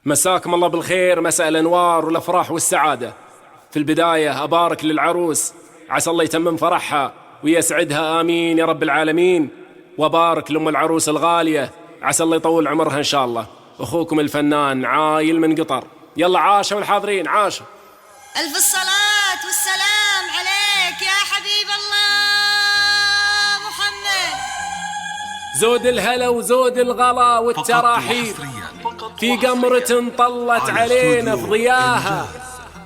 مساكم الله بالخير، مساء الأنوار والأفراح والسعادة. في البداية أبارك للعروس، عسى الله يتمم فرحها ويسعدها آمين يا رب العالمين. وأبارك لأم العروس الغالية، عسى الله يطول عمرها إن شاء الله. أخوكم الفنان عايل من قطر. يلا عاشوا الحاضرين، عاشوا. ألف الصلاة والسلام عليك يا حبيب الله محمد. زود الهلا وزود الغلا والتراحيب، في قمرة طلت علينا في ضياها.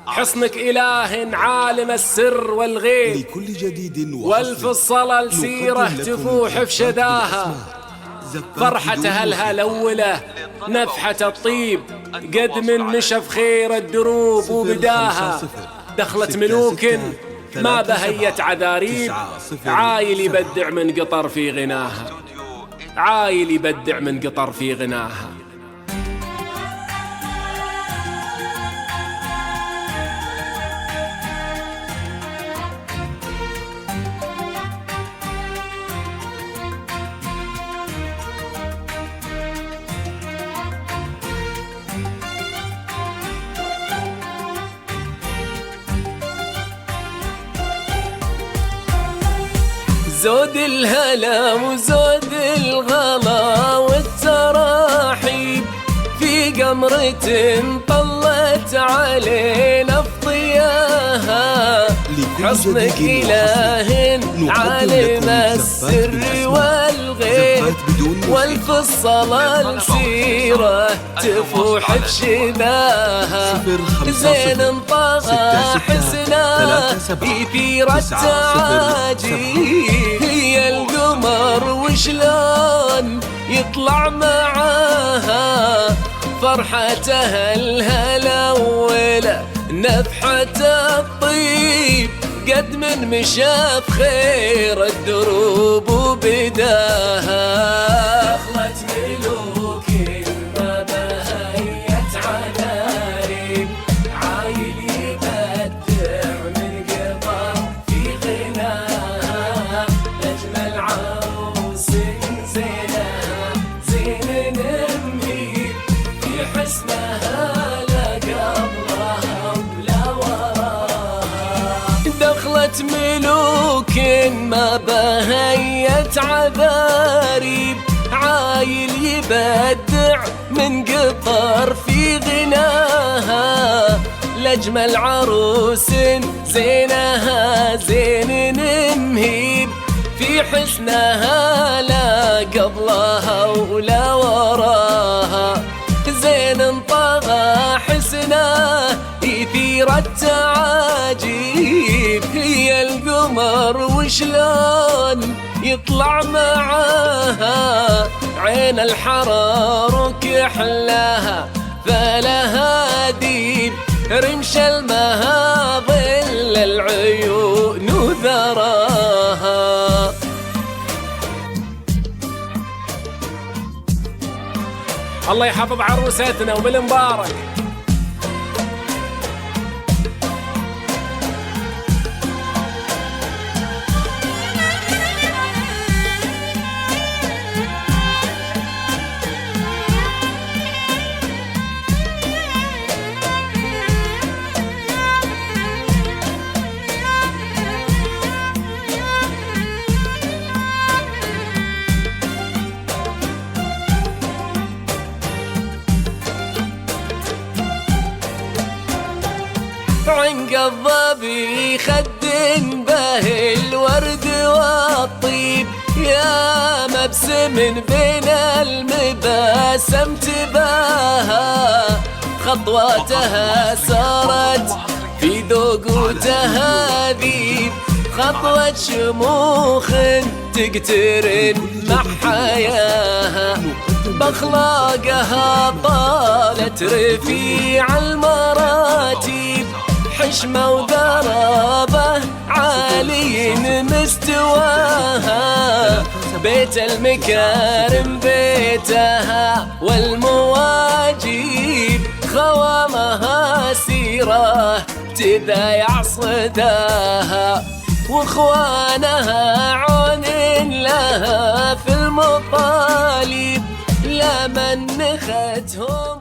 حصنك إله عالم السر والغيب، والف الصلاة لسيره تفوح في شداها. فرحتها الهلولة نفحة الطيب، قد من نشف خير الدروب وبداها. دخلت ملوك ما بهيت عذاريب، عايل يبدع من قطر في غناها، عايل يبدع من قطر في غناها. زود الهلا وزود الغلا والتراحيب، في قمرة طلت علينا في ضياها. حصنك إله عالم السر والغيب، والف الصلاة لسيره تفوح في شداها. زين انطاها حسناه يثير التعاجيب، هي القمر وشلون يطلع معاها. فرحتها الهلولة نفحة الطيب، قد من مشى بخير الدروب وبداها. دخلت ملوك ما بهيت عذاريب، عايل يبدع من قطر في غناها. أجمل عروس زينها زين نمهيب، في حسنها لا قبلها ولا وراها. دخلت ملوك ما بهيت عذاريب، عايل يبدع من قطر في غناها. لأجمل عروس زينها زين نمهيب، في حسنها لا قبلها ولا وراها. زين انطغى حسناه يثير التعاجيب، هي القمر وشلون يطلع معاها. عين الحرار كحلاها فلها ديب، رمش المها ظل العيون وذراها. الله يحفظ عروستنا وبالمبارك. عنق الظبي خد به الورد والطيب، يا مبسم بين المباسم تباها. خطواتها سارت في ذوق وتهذيب، خطوة شموخ تقترن مع حياها. بأخلاقها طالت رفيع المراتب، حشمة وذرابة عالي مستواها. بيت المكارم بيتها والمواجيب، خوامها سيرة تذايع صداها. واخوانها عون لها في المطالب، لا منختهم